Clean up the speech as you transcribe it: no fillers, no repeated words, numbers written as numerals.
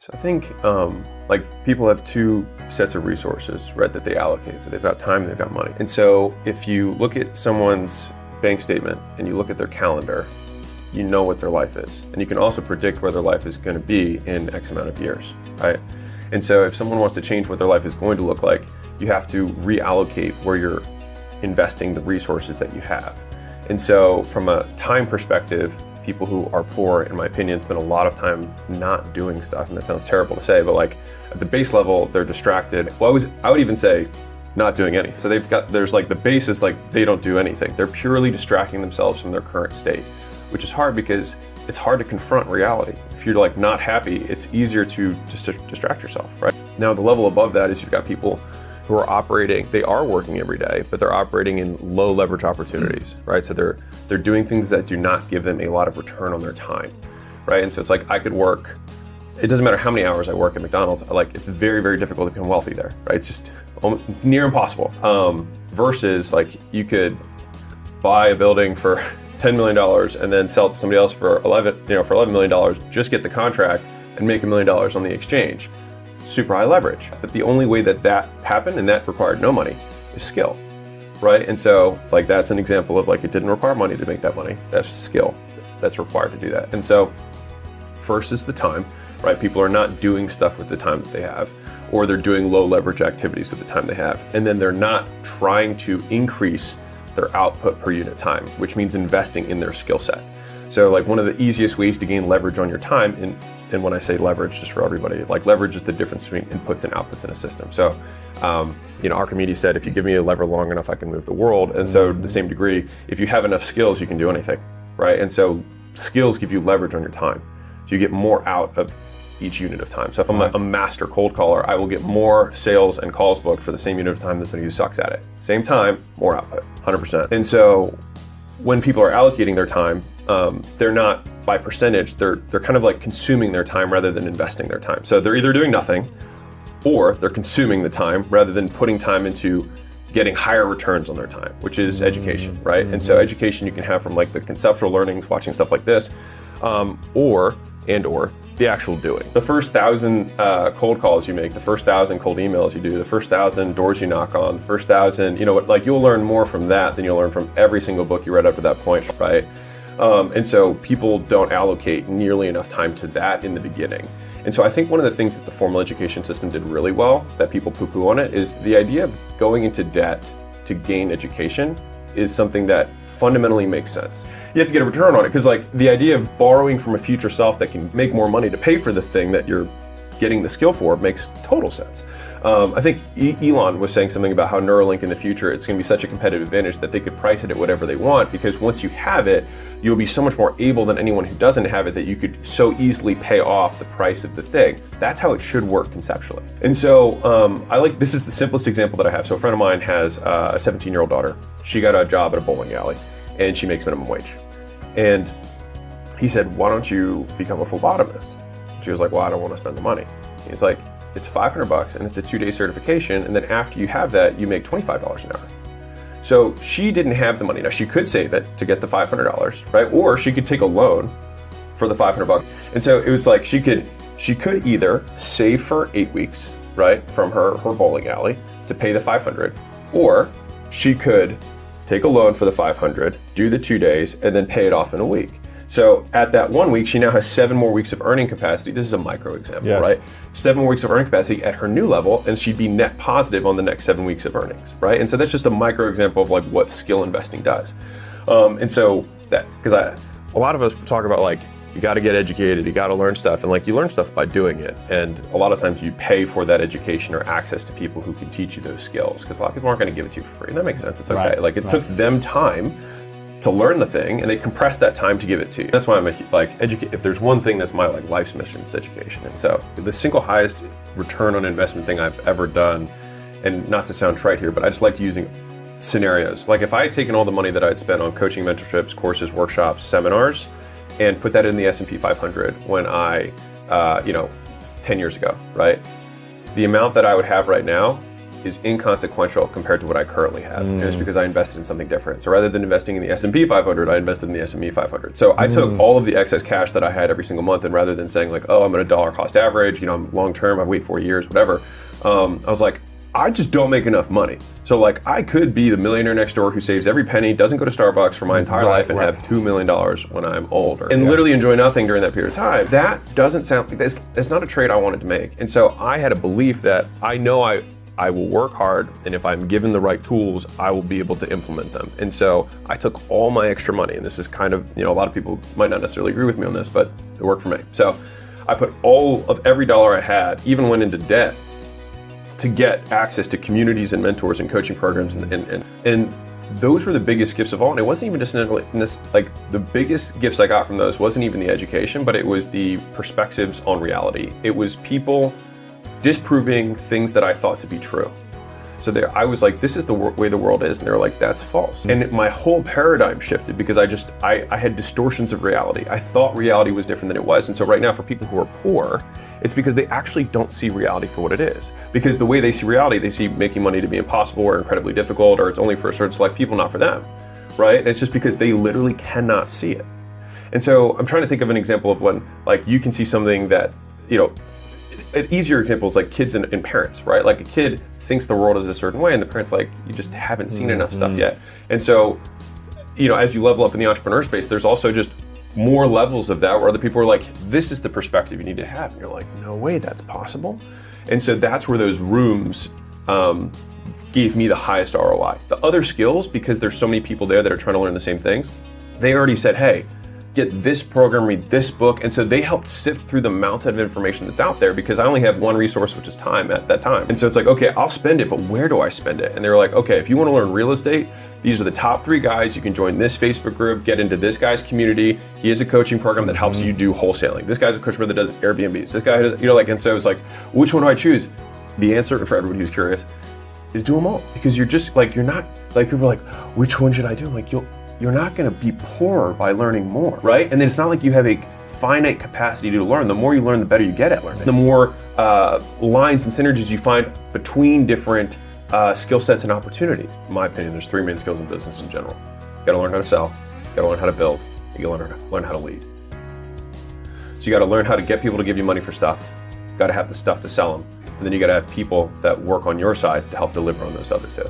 So I think like people have two sets of resources, right, that they allocate. So they've got time and they've got money. And so if you look at someone's bank statement and you look at their calendar, you know what their life is. And you can also predict where their life is going to be in X amount of years, right? And so if someone wants to change what their life is going to look like, you have to reallocate where you're investing the resources that you have. And so from a time perspective, people who are poor, in my opinion, spend a lot of time not doing stuff. And that sounds terrible to say, but like at the base level, they're distracted. Well, I would even say not doing anything. So there's like the base is like they don't do anything. They're purely distracting themselves from their current state, which is hard because it's hard to confront reality. If you're like not happy, it's easier to just distract yourself, right? Now, the level above that is you've got people who are operating, they are working every day, but they're operating in low leverage opportunities, right? So they're doing things that do not give them a lot of return on their time, right? And so it's like I could work, it doesn't matter how many hours I work at McDonald's, like it's very, very difficult to become wealthy there, right? It's just near impossible. Versus like you could buy a building for $10 million and then sell it to somebody else for $11 million, just get the contract and make $1 million on the exchange. Super high leverage. But the only way that happened, and that required no money, is skill, right? And so like that's an example of like it didn't require money to make that money. That's skill that's required to do that. And so first is the time, right? People are not doing stuff with the time that they have, or they're doing low leverage activities with the time they have. And then they're not trying to increase their output per unit time, which means investing in their skill set. So like one of the easiest ways to gain leverage on your time, and when I say leverage, just for everybody, like leverage is the difference between inputs and outputs in a system. So, Archimedes said, if you give me a lever long enough, I can move the world. And so to the same degree, if you have enough skills, you can do anything, right? And so skills give you leverage on your time. So you get more out of each unit of time. So if I'm a master cold caller, I will get more sales and calls booked for the same unit of time than somebody who sucks at it. Same time, more output, 100%. And so when people are allocating their time, they're not by percentage, they're kind of like consuming their time rather than investing their time. So they're either doing nothing or they're consuming the time rather than putting time into getting higher returns on their time, which is education, right? And so education you can have from like the conceptual learnings, watching stuff like this, or the actual doing. The first 1,000 cold calls you make, the first 1,000 cold emails you do, the first 1,000 doors you knock on, the first 1,000, like you'll learn more from that than you'll learn from every single book you read up to that point, right? And so people don't allocate nearly enough time to that in the beginning. And so I think one of the things that the formal education system did really well, that people poo-poo on it, is the idea of going into debt to gain education is something that fundamentally makes sense. You have to get a return on it, because like the idea of borrowing from a future self that can make more money to pay for the thing that you're getting the skill for makes total sense. I think Elon was saying something about how Neuralink in the future, it's going to be such a competitive advantage that they could price it at whatever they want, because once you have it, you'll be so much more able than anyone who doesn't have it that you could so easily pay off the price of the thing. That's how it should work conceptually. And so this is the simplest example that I have. So a friend of mine has a 17-year-old daughter. She got a job at a bowling alley and she makes minimum wage. And he said, why don't you become a phlebotomist? She was like, well, I don't want to spend the money. He's like, it's $500 and it's a 2-day certification. And then after you have that, you make $25 an hour. So she didn't have the money. Now she could save it to get the $500, right? Or she could take a loan for the $500. And so it was like she could either save for 8 weeks, right, from her bowling alley to pay the $500, or she could take a loan for the $500, do the 2 days, and then pay it off in a week. So at that 1 week, she now has 7 more weeks of earning capacity. This is a micro example, yes, right? 7 more weeks of earning capacity at her new level, and she'd be net positive on the next 7 weeks of earnings, right? And so that's just a micro example of like what skill investing does. And so that, because a lot of us talk about like, you got to get educated, you got to learn stuff, and like you learn stuff by doing it. And a lot of times you pay for that education or access to people who can teach you those skills, because a lot of people aren't going to give it to you for free. And that makes sense. It's okay. Right. Like it took them time to learn the thing, and they compress that time to give it to you. That's why I'm if there's one thing that's my like life's mission, it's education. And so the single highest return on investment thing I've ever done, and not to sound trite here, but I just like using scenarios. Like if I had taken all the money that I'd spent on coaching, mentorships, courses, workshops, seminars, and put that in the S&P 500 when I, 10 years ago, right? The amount that I would have right now is inconsequential compared to what I currently have. And it's because I invested in something different. So rather than investing in the S&P 500, I invested in the S&P 500. So I took all of the excess cash that I had every single month, and rather than saying like, oh, I'm at a dollar cost average, I'm long term, I wait 4 years, whatever. I was like, I just don't make enough money. So like I could be the millionaire next door who saves every penny, doesn't go to Starbucks for my entire life, and have $2 million when I'm older, and literally enjoy nothing during that period of time. That doesn't sound like that's not a trade I wanted to make. And so I had a belief that I know I will work hard, and if I'm given the right tools, I will be able to implement them. And so I took all my extra money, and this is kind of, a lot of people might not necessarily agree with me on this, but it worked for me. So I put all of every dollar I had, even went into debt, to get access to communities and mentors and coaching programs, and those were the biggest gifts of all. And it wasn't even just like the biggest gifts I got from those wasn't even the education, but it was the perspectives on reality. It was people disproving things that I thought to be true. So I was like, this is the way the world is, and they're like, that's false. And my whole paradigm shifted because I had distortions of reality. I thought reality was different than it was. And so right now, for people who are poor, it's because they actually don't see reality for what it is. Because the way they see reality, they see making money to be impossible or incredibly difficult, or it's only for a certain select people, not for them, right? And it's just because they literally cannot see it. And so I'm trying to think of an example of when, like, you can see something that, an easier example is like kids and parents, right? Like a kid thinks the world is a certain way, and the parent's like, you just haven't seen enough stuff yet. And so, as you level up in the entrepreneur space, there's also just more levels of that where other people are like, this is the perspective you need to have. And you're like, no way, that's possible. And so that's where those rooms gave me the highest ROI. The other skills, because there's so many people there that are trying to learn the same things, they already said, hey, get this program, read this book. And so they helped sift through the mountain of information that's out there, because I only have one resource, which is time at that time. And so it's like, okay, I'll spend it, but where do I spend it? And they were like, okay, if you want to learn real estate, these are the top 3 guys. You can join this Facebook group, get into this guy's community. He has a coaching program that helps you do wholesaling. This guy's a coach that does Airbnbs. This guy does, and so it's like, which one do I choose? The answer for everybody who's curious is do them all, because you're just like, you're not like, people are like, which one should I do? I'm like, you're not going to be poorer by learning more, right? And then it's not like you have a finite capacity to learn. The more you learn, the better you get at learning. The more lines and synergies you find between different skill sets and opportunities. In my opinion, there's 3 main skills in business in general. You got to learn how to sell, you got to learn how to build, you got to learn how to lead. So you got to learn how to get people to give you money for stuff. You got to have the stuff to sell them. And then you got to have people that work on your side to help deliver on those other 2.